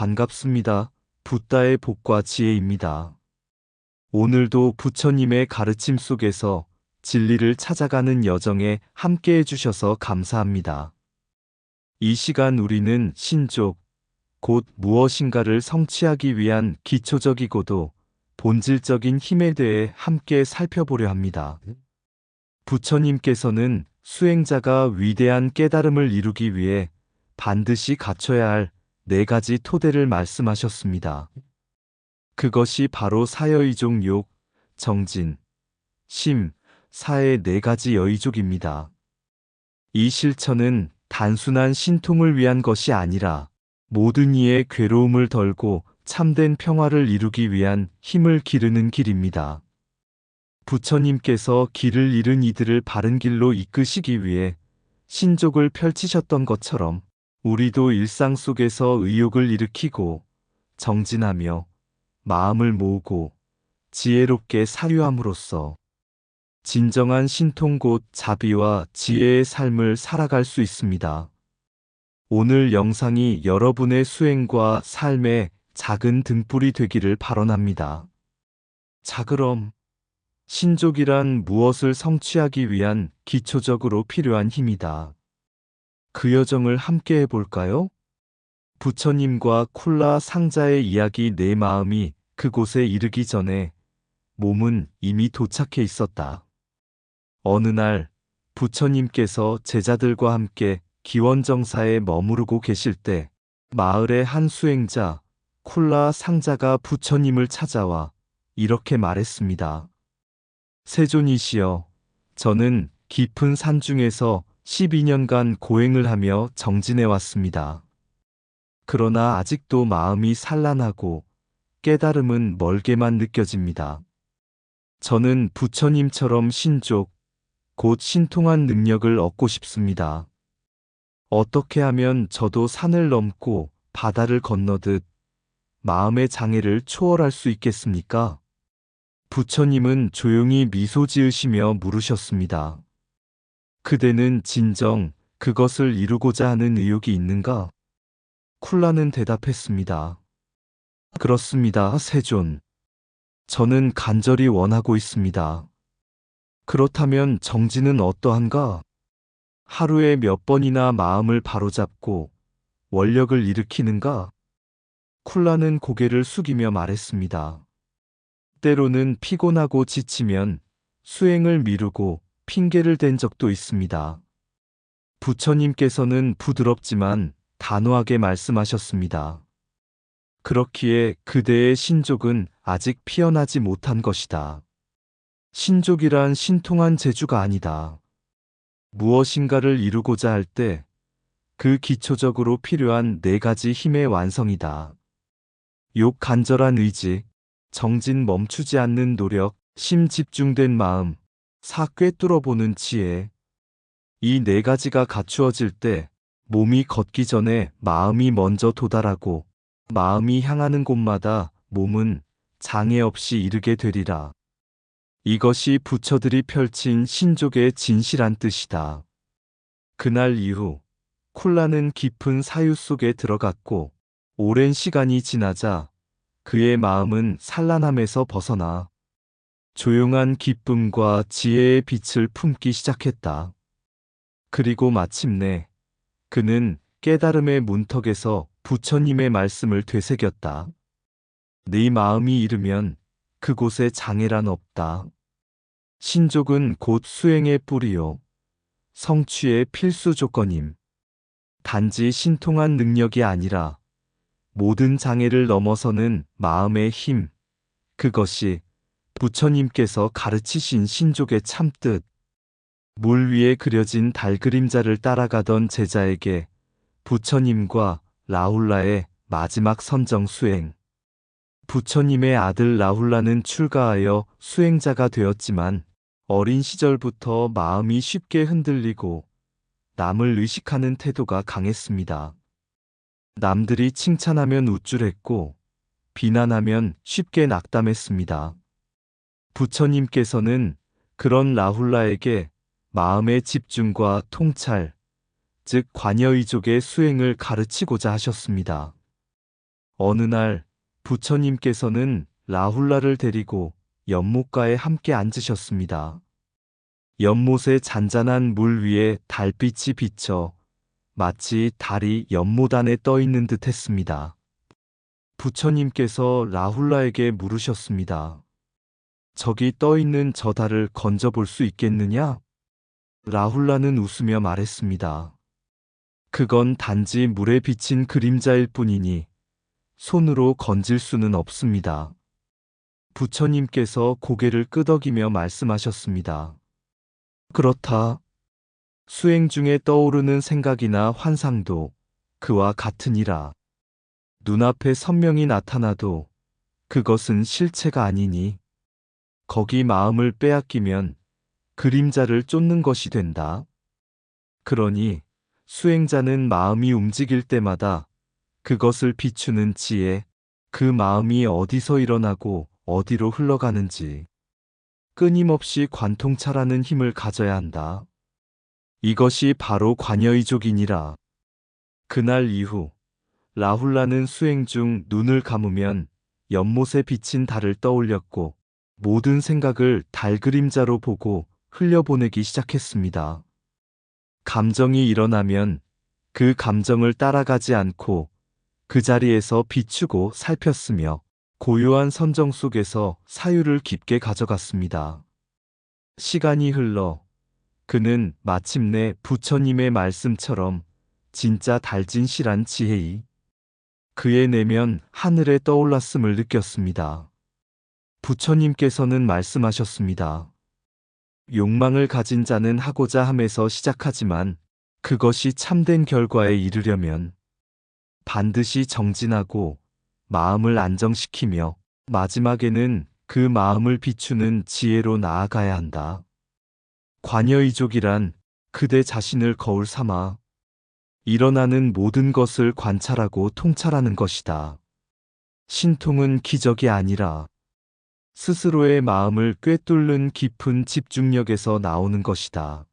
반갑습니다. 붓다의 복과 지혜입니다. 오늘도 부처님의 가르침 속에서 진리를 찾아가는 여정에 함께 해주셔서 감사합니다. 이 시간 우리는 신족, 곧 무엇인가를 성취하기 위한 기초적이고도 본질적인 힘에 대해 함께 살펴보려 합니다. 부처님께서는 수행자가 위대한 깨달음을 이루기 위해 반드시 갖춰야 할 4가지 토대를 말씀하셨습니다. 그것이 바로 사여의종 욕, 정진, 심, 사의 4가지 여의족입니다. 이 실천은 단순한 신통을 위한 것이 아니라 모든 이의 괴로움을 덜고 참된 평화를 이루기 위한 힘을 기르는 길입니다. 부처님께서 길을 잃은 이들을 바른 길로 이끄시기 위해 신족을 펼치셨던 것처럼 우리도 일상 속에서 의욕을 일으키고 정진하며 마음을 모으고 지혜롭게 사유함으로써 진정한 신통 곧 자비와 지혜의 삶을 살아갈 수 있습니다. 오늘 영상이 여러분의 수행과 삶의 작은 등불이 되기를 발언합니다. 자, 그럼 신족이란 무엇을 성취하기 위한 기초적으로 필요한 힘이다. 그 여정을 함께 해볼까요? 부처님과 쿨라 상자의 이야기. 내 마음이 그곳에 이르기 전에 몸은 이미 도착해 있었다. 어느 날 부처님께서 제자들과 함께 기원정사에 머무르고 계실 때 마을의 한 수행자 쿨라 상자가 부처님을 찾아와 이렇게 말했습니다. 세존이시여, 저는 깊은 산 중에서 12년간 고행을 하며 정진해 왔습니다. 그러나 아직도 마음이 산란하고 깨달음은 멀게만 느껴집니다. 저는 부처님처럼 신족, 곧 신통한 능력을 얻고 싶습니다. 어떻게 하면 저도 산을 넘고 바다를 건너듯 마음의 장애를 초월할 수 있겠습니까? 부처님은 조용히 미소 지으시며 물으셨습니다. 그대는 진정 그것을 이루고자 하는 의욕이 있는가? 쿨라는 대답했습니다. 그렇습니다, 세존. 저는 간절히 원하고 있습니다. 그렇다면 정진은 어떠한가? 하루에 몇 번이나 마음을 바로잡고 원력을 일으키는가? 쿨라는 고개를 숙이며 말했습니다. 때로는 피곤하고 지치면 수행을 미루고 핑계를 댄 적도 있습니다. 부처님께서는 부드럽지만 단호하게 말씀하셨습니다. 그렇기에 그대의 신족은 아직 피어나지 못한 것이다. 신족이란 신통한 재주가 아니다. 무엇인가를 이루고자 할 때 그 기초적으로 필요한 4가지 힘의 완성이다. 욕, 간절한 의지, 정진, 멈추지 않는 노력, 심, 집중된 마음, 사, 꿰뚫어보는 지혜. 이 4가지가 갖추어질 때 몸이 걷기 전에 마음이 먼저 도달하고 마음이 향하는 곳마다 몸은 장애 없이 이르게 되리라. 이것이 부처들이 펼친 신족의 진실한 뜻이다. 그날 이후 쿨라는 깊은 사유 속에 들어갔고 오랜 시간이 지나자 그의 마음은 산란함에서 벗어나 조용한 기쁨과 지혜의 빛을 품기 시작했다. 그리고 마침내 그는 깨달음의 문턱에서 부처님의 말씀을 되새겼다. 네 마음이 이르면 그곳에 장애란 없다. 신족은 곧 수행의 뿌리요, 성취의 필수 조건임. 단지 신통한 능력이 아니라 모든 장애를 넘어서는 마음의 힘, 그것이 부처님께서 가르치신 신족의 참뜻. 물 위에 그려진 달 그림자를 따라가던 제자에게 부처님과 라훌라의 마지막 선정 수행. 부처님의 아들 라훌라는 출가하여 수행자가 되었지만 어린 시절부터 마음이 쉽게 흔들리고 남을 의식하는 태도가 강했습니다. 남들이 칭찬하면 우쭐했고 비난하면 쉽게 낙담했습니다. 부처님께서는 그런 라훌라에게 마음의 집중과 통찰, 즉 관여의족의 수행을 가르치고자 하셨습니다. 어느 날 부처님께서는 라훌라를 데리고 연못가에 함께 앉으셨습니다. 연못의 잔잔한 물 위에 달빛이 비쳐 마치 달이 연못 안에 떠 있는 듯 했습니다. 부처님께서 라훌라에게 물으셨습니다. 저기 떠 있는 저 달을 건져볼 수 있겠느냐? 라훌라는 웃으며 말했습니다. 그건 단지 물에 비친 그림자일 뿐이니 손으로 건질 수는 없습니다. 부처님께서 고개를 끄덕이며 말씀하셨습니다. 그렇다. 수행 중에 떠오르는 생각이나 환상도 그와 같으니라. 눈앞에 선명히 나타나도 그것은 실체가 아니니 거기 마음을 빼앗기면 그림자를 쫓는 것이 된다. 그러니 수행자는 마음이 움직일 때마다 그것을 비추는 지혜, 그 마음이 어디서 일어나고 어디로 흘러가는지 끊임없이 관통찰하는 힘을 가져야 한다. 이것이 바로 관여의족이니라. 그날 이후 라훌라는 수행 중 눈을 감으면 연못에 비친 달을 떠올렸고 모든 생각을 달 그림자로 보고 흘려보내기 시작했습니다. 감정이 일어나면 그 감정을 따라가지 않고 그 자리에서 비추고 살폈으며 고요한 선정 속에서 사유를 깊게 가져갔습니다. 시간이 흘러 그는 마침내 부처님의 말씀처럼 진짜 달진실한 지혜이 그의 내면 하늘에 떠올랐음을 느꼈습니다. 부처님께서는 말씀하셨습니다. 욕망을 가진 자는 하고자 함에서 시작하지만 그것이 참된 결과에 이르려면 반드시 정진하고 마음을 안정시키며 마지막에는 그 마음을 비추는 지혜로 나아가야 한다. 관여의족이란 그대 자신을 거울 삼아 일어나는 모든 것을 관찰하고 통찰하는 것이다. 신통은 기적이 아니라 스스로의 마음을 꿰뚫는 깊은 집중력에서 나오는 것이다.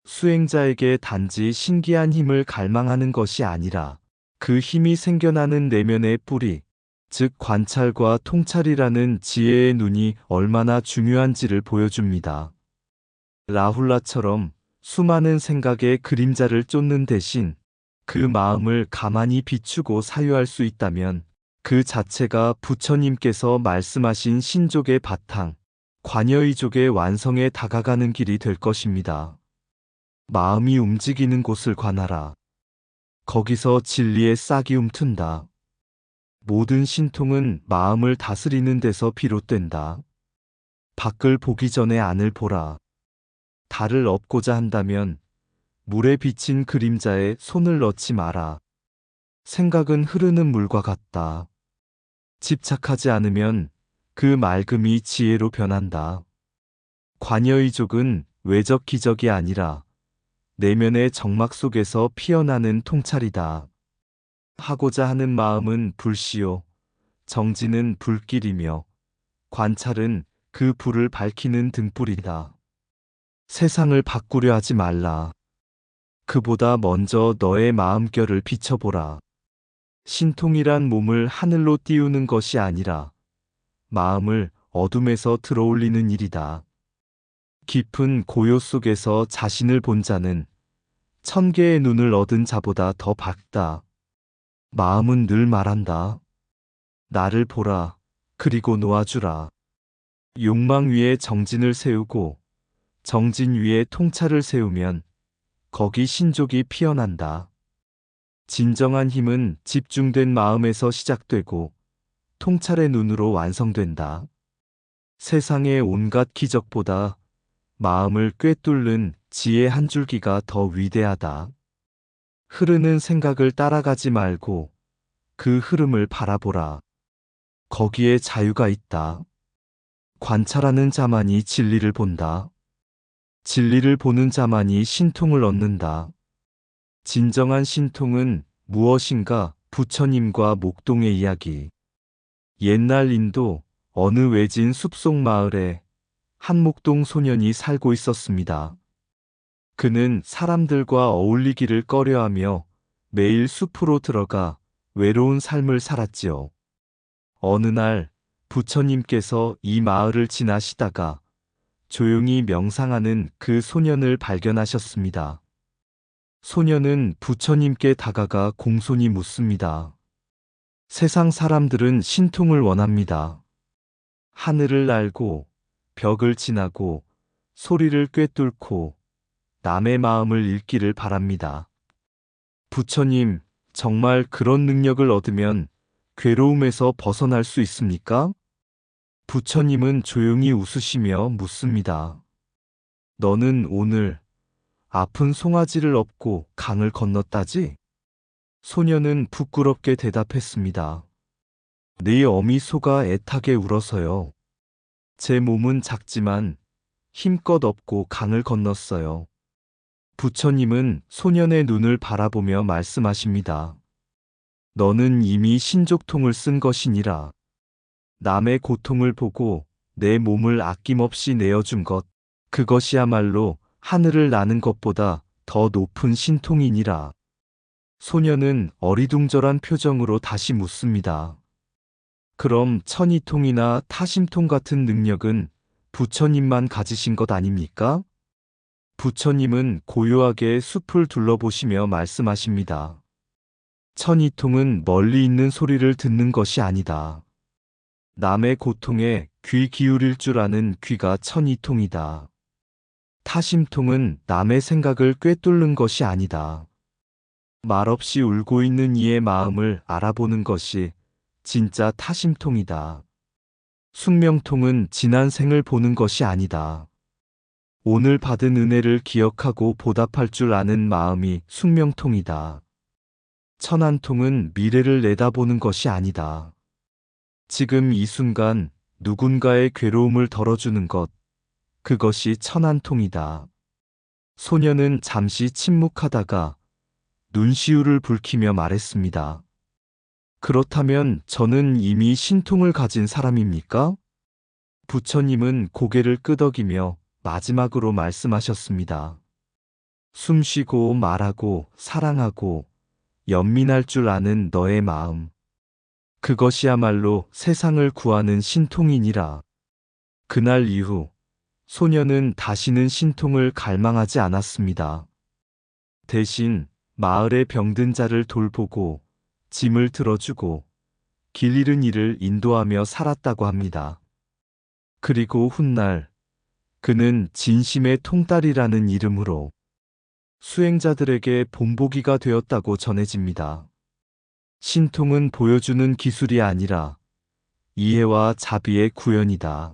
수행자에게 단지 신기한 힘을 갈망하는 것이 아니라 그 힘이 생겨나는 내면의 뿌리, 즉 관찰과 통찰이라는 지혜의 눈이 얼마나 중요한지를 보여줍니다. 라훌라처럼 수많은 생각의 그림자를 쫓는 대신 그 마음을 가만히 비추고 사유할 수 있다면 그 자체가 부처님께서 말씀하신 신족의 바탕, 관여의족의 완성에 다가가는 길이 될 것입니다. 마음이 움직이는 곳을 관하라. 거기서 진리의 싹이 움튼다. 모든 신통은 마음을 다스리는 데서 비롯된다. 밖을 보기 전에 안을 보라. 달을 업고자 한다면 물에 비친 그림자에 손을 넣지 마라. 생각은 흐르는 물과 같다. 집착하지 않으면 그 맑음이 지혜로 변한다. 관여의족은 외적 기적이 아니라 내면의 정막 속에서 피어나는 통찰이다. 하고자 하는 마음은 불씨요, 정진은 불길이며 관찰은 그 불을 밝히는 등불이다. 세상을 바꾸려 하지 말라. 그보다 먼저 너의 마음결을 비춰보라. 신통이란 몸을 하늘로 띄우는 것이 아니라 마음을 어둠에서 들어올리는 일이다. 깊은 고요 속에서 자신을 본 자는 1000개의 눈을 얻은 자보다 더 밝다. 마음은 늘 말한다. 나를 보라. 그리고 놓아주라. 욕망 위에 정진을 세우고 정진 위에 통찰을 세우면 거기 신족이 피어난다. 진정한 힘은 집중된 마음에서 시작되고 통찰의 눈으로 완성된다. 세상의 온갖 기적보다 마음을 꿰뚫는 지혜 한 줄기가 더 위대하다. 흐르는 생각을 따라가지 말고 그 흐름을 바라보라. 거기에 자유가 있다. 관찰하는 자만이 진리를 본다. 진리를 보는 자만이 신통을 얻는다. 진정한 신통은 무엇인가? 부처님과 목동의 이야기. 옛날 인도 어느 외진 숲속 마을에 한 목동 소년이 살고 있었습니다. 그는 사람들과 어울리기를 꺼려하며 매일 숲으로 들어가 외로운 삶을 살았지요. 어느 날 부처님께서 이 마을을 지나시다가 조용히 명상하는 그 소년을 발견하셨습니다. 소년은 부처님께 다가가 공손히 묻습니다. 세상 사람들은 신통을 원합니다. 하늘을 날고 벽을 지나고 소리를 꿰뚫고 남의 마음을 읽기를 바랍니다. 부처님, 정말 그런 능력을 얻으면 괴로움에서 벗어날 수 있습니까? 부처님은 조용히 웃으시며 묻습니다. 너는 오늘 아픈 송아지를 업고 강을 건넜다지? 소년은 부끄럽게 대답했습니다. 네 어미 소가 애타게 울어서요. 제 몸은 작지만 힘껏 업고 강을 건넜어요. 부처님은 소년의 눈을 바라보며 말씀하십니다. 너는 이미 신족통을 쓴 것이니라. 남의 고통을 보고 내 몸을 아낌없이 내어준 것, 그것이야말로 하늘을 나는 것보다 더 높은 신통이니라. 소년은 어리둥절한 표정으로 다시 묻습니다. 그럼 천이통이나 타심통 같은 능력은 부처님만 가지신 것 아닙니까? 부처님은 고요하게 숲을 둘러보시며 말씀하십니다. 천이통은 멀리 있는 소리를 듣는 것이 아니다. 남의 고통에 귀 기울일 줄 아는 귀가 천이통이다. 타심통은 남의 생각을 꿰뚫는 것이 아니다. 말없이 울고 있는 이의 마음을 알아보는 것이 진짜 타심통이다. 숙명통은 지난 생을 보는 것이 아니다. 오늘 받은 은혜를 기억하고 보답할 줄 아는 마음이 숙명통이다. 천안통은 미래를 내다보는 것이 아니다. 지금 이 순간 누군가의 괴로움을 덜어주는 것, 그것이 천안통이다. 소녀는 잠시 침묵하다가 눈시울을 붉히며 말했습니다. 그렇다면 저는 이미 신통을 가진 사람입니까? 부처님은 고개를 끄덕이며 마지막으로 말씀하셨습니다. 숨쉬고 말하고 사랑하고 연민할 줄 아는 너의 마음. 그것이야말로 세상을 구하는 신통이니라. 그날 이후 소녀는 다시는 신통을 갈망하지 않았습니다. 대신 마을의 병든 자를 돌보고 짐을 들어주고 길 잃은 이를 인도하며 살았다고 합니다. 그리고 훗날 그는 진심의 통딸이라는 이름으로 수행자들에게 본보기가 되었다고 전해집니다. 신통은 보여주는 기술이 아니라 이해와 자비의 구현이다.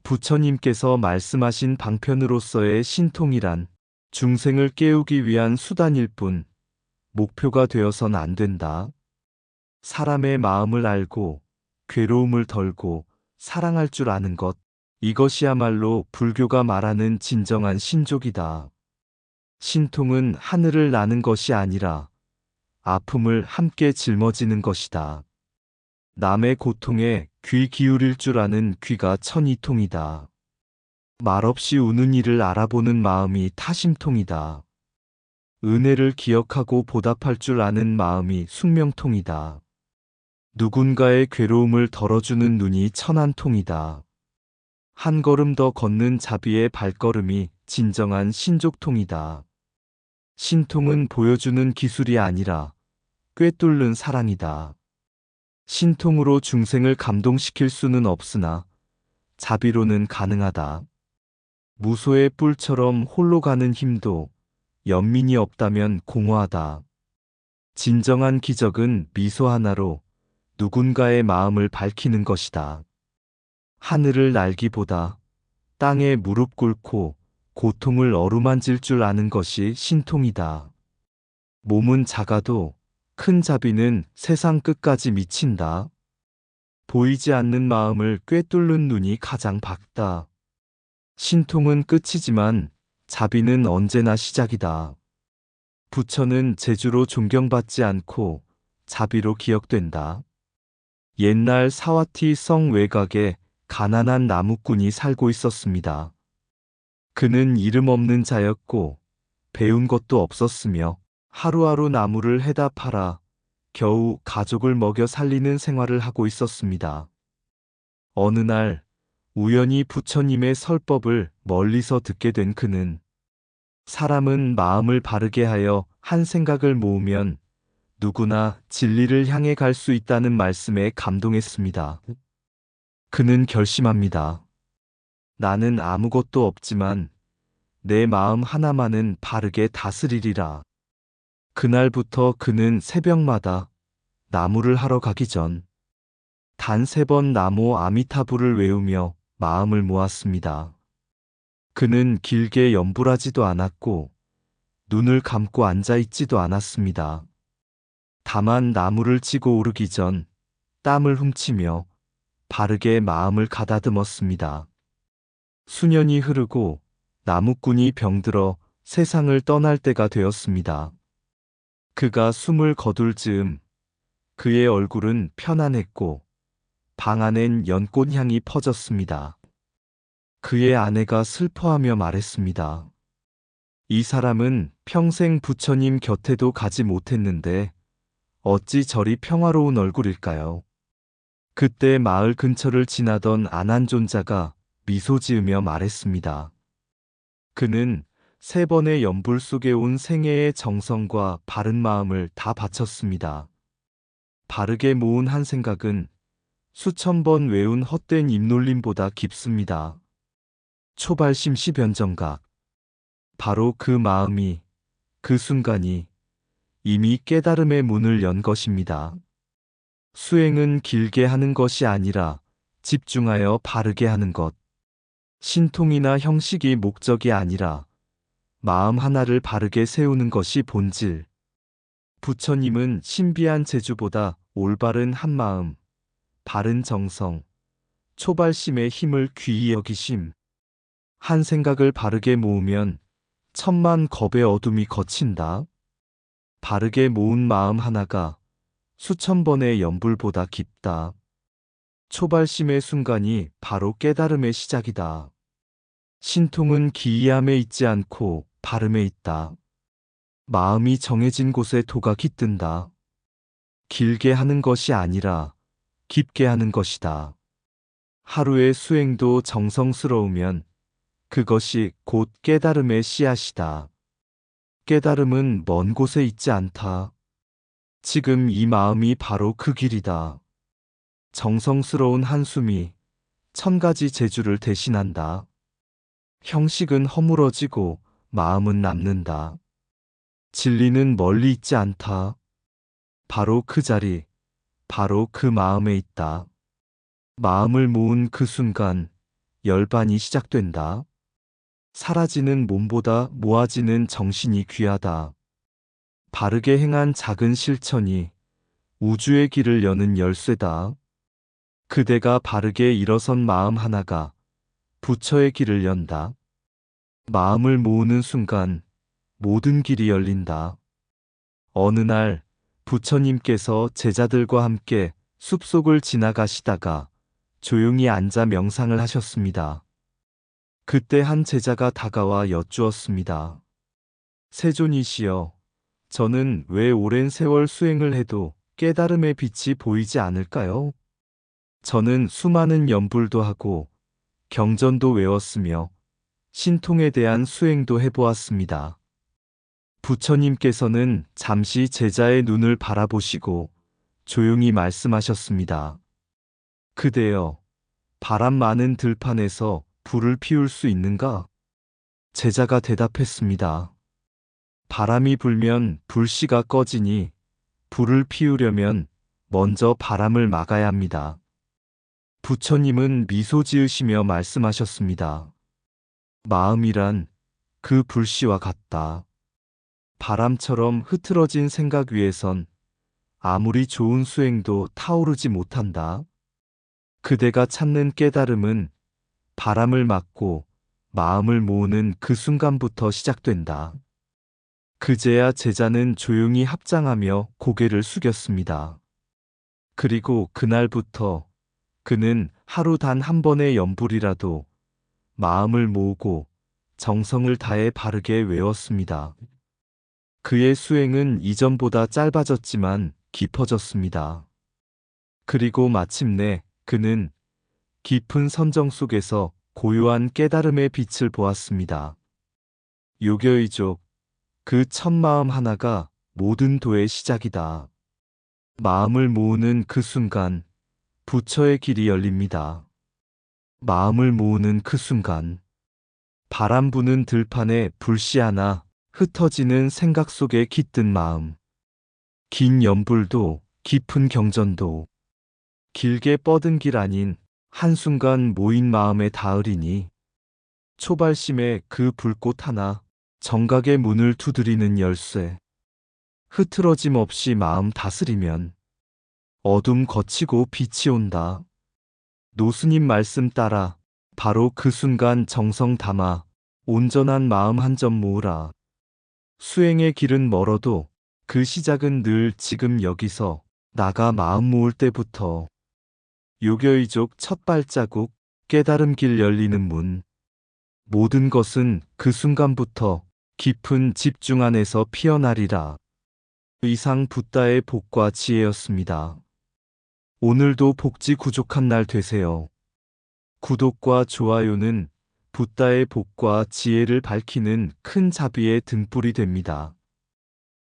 부처님께서 말씀하신 방편으로서의 신통이란 중생을 깨우기 위한 수단일 뿐 목표가 되어선 안 된다. 사람의 마음을 알고 괴로움을 덜고 사랑할 줄 아는 것, 이것이야말로 불교가 말하는 진정한 신족이다. 신통은 하늘을 나는 것이 아니라 아픔을 함께 짊어지는 것이다. 남의 고통에 귀 기울일 줄 아는 귀가 천이통이다. 말없이 우는 이를 알아보는 마음이 타심통이다. 은혜를 기억하고 보답할 줄 아는 마음이 숙명통이다. 누군가의 괴로움을 덜어주는 눈이 천안통이다. 한 걸음 더 걷는 자비의 발걸음이 진정한 신족통이다. 신통은 보여주는 기술이 아니라 꿰뚫는 사랑이다. 신통으로 중생을 감동시킬 수는 없으나 자비로는 가능하다. 무소의 뿔처럼 홀로 가는 힘도 연민이 없다면 공허하다. 진정한 기적은 미소 하나로 누군가의 마음을 밝히는 것이다. 하늘을 날기보다 땅에 무릎 꿇고 고통을 어루만질 줄 아는 것이 신통이다. 몸은 작아도 큰 자비는 세상 끝까지 미친다. 보이지 않는 마음을 꿰뚫는 눈이 가장 밝다. 신통은 끝이지만 자비는 언제나 시작이다. 부처는 재주로 존경받지 않고 자비로 기억된다. 옛날 사와티 성 외곽에 가난한 나무꾼이 살고 있었습니다. 그는 이름 없는 자였고 배운 것도 없었으며 하루하루 나무를 해다 팔아 겨우 가족을 먹여 살리는 생활을 하고 있었습니다. 어느 날 우연히 부처님의 설법을 멀리서 듣게 된 그는 사람은 마음을 바르게 하여 한 생각을 모으면 누구나 진리를 향해 갈 수 있다는 말씀에 감동했습니다. 그는 결심합니다. 나는 아무것도 없지만 내 마음 하나만은 바르게 다스리리라. 그날부터 그는 새벽마다 나무를 하러 가기 전 단 3번 나무 아미타불을 외우며 마음을 모았습니다. 그는 길게 염불하지도 않았고 눈을 감고 앉아있지도 않았습니다. 다만 나무를 치고 오르기 전 땀을 훔치며 바르게 마음을 가다듬었습니다. 수년이 흐르고 나무꾼이 병들어 세상을 떠날 때가 되었습니다. 그가 숨을 거둘 즈음 그의 얼굴은 편안했고 방 안엔 연꽃향이 퍼졌습니다. 그의 아내가 슬퍼하며 말했습니다. 이 사람은 평생 부처님 곁에도 가지 못했는데 어찌 저리 평화로운 얼굴일까요? 그때 마을 근처를 지나던 안한존자가 미소 지으며 말했습니다. 그는 3번의 연불 속에 온 생애의 정성과 바른 마음을 다 바쳤습니다. 바르게 모은 한 생각은 수천 번 외운 헛된 입놀림보다 깊습니다. 초발심시 변정각. 바로 그 마음이, 그 순간이 이미 깨달음의 문을 연 것입니다. 수행은 길게 하는 것이 아니라 집중하여 바르게 하는 것. 신통이나 형식이 목적이 아니라 마음 하나를 바르게 세우는 것이 본질. 부처님은 신비한 재주보다 올바른 한마음, 바른 정성, 초발심의 힘을 귀히 여기심. 한 생각을 바르게 모으면 천만 겁의 어둠이 걷힌다. 바르게 모은 마음 하나가 수천 번의 연불보다 깊다. 초발심의 순간이 바로 깨달음의 시작이다. 신통은 기이함에 있지 않고 바름에 있다. 마음이 정해진 곳에 도가 깃든다. 길게 하는 것이 아니라 깊게 하는 것이다. 하루의 수행도 정성스러우면 그것이 곧 깨달음의 씨앗이다. 깨달음은 먼 곳에 있지 않다. 지금 이 마음이 바로 그 길이다. 정성스러운 한숨이 1000가지 재주를 대신한다. 형식은 허물어지고 마음은 남는다. 진리는 멀리 있지 않다. 바로 그 자리, 바로 그 마음에 있다. 마음을 모은 그 순간 열반이 시작된다. 사라지는 몸보다 모아지는 정신이 귀하다. 바르게 행한 작은 실천이 우주의 길을 여는 열쇠다. 그대가 바르게 일어선 마음 하나가 부처의 길을 연다. 마음을 모으는 순간 모든 길이 열린다. 어느 날 부처님께서 제자들과 함께 숲속을 지나가시다가 조용히 앉아 명상을 하셨습니다. 그때 한 제자가 다가와 여쭈었습니다. 세존이시여, 저는 왜 오랜 세월 수행을 해도 깨달음의 빛이 보이지 않을까요? 저는 수많은 연불도 하고 경전도 외웠으며 신통에 대한 수행도 해보았습니다. 부처님께서는 잠시 제자의 눈을 바라보시고 조용히 말씀하셨습니다. 그대여, 바람 많은 들판에서 불을 피울 수 있는가? 제자가 대답했습니다. 바람이 불면 불씨가 꺼지니 불을 피우려면 먼저 바람을 막아야 합니다. 부처님은 미소 지으시며 말씀하셨습니다. 마음이란 그 불씨와 같다. 바람처럼 흐트러진 생각 위에선 아무리 좋은 수행도 타오르지 못한다. 그대가 찾는 깨달음은 바람을 막고 마음을 모으는 그 순간부터 시작된다. 그제야 제자는 조용히 합장하며 고개를 숙였습니다. 그리고 그날부터 그는 하루 단 한 번의 연불이라도 마음을 모으고 정성을 다해 바르게 외웠습니다. 그의 수행은 이전보다 짧아졌지만 깊어졌습니다. 그리고 마침내 그는 깊은 선정 속에서 고요한 깨달음의 빛을 보았습니다. 요교이족, 그 첫 마음 하나가 모든 도의 시작이다. 마음을 모으는 그 순간 부처의 길이 열립니다. 마음을 모으는 그 순간 바람 부는 들판에 불씨 하나 흩어지는 생각 속에 깃든 마음. 긴 연불도 깊은 경전도 길게 뻗은 길 아닌 한순간 모인 마음에 닿으리니 초발심에 그 불꽃 하나 정각의 문을 두드리는 열쇠. 흐트러짐 없이 마음 다스리면 어둠 거치고 빛이 온다. 노스님 말씀 따라 바로 그 순간 정성 담아 온전한 마음 한 점 모으라. 수행의 길은 멀어도 그 시작은 늘 지금 여기서 나가 마음 모을 때부터. 요교이족 첫 발자국, 깨달음 길 열리는 문. 모든 것은 그 순간부터 깊은 집중 안에서 피어나리라. 이상 붓다의 복과 지혜였습니다. 오늘도 복지 구족한 날 되세요. 구독과 좋아요는 붓다의 복과 지혜를 밝히는 큰 자비의 등불이 됩니다.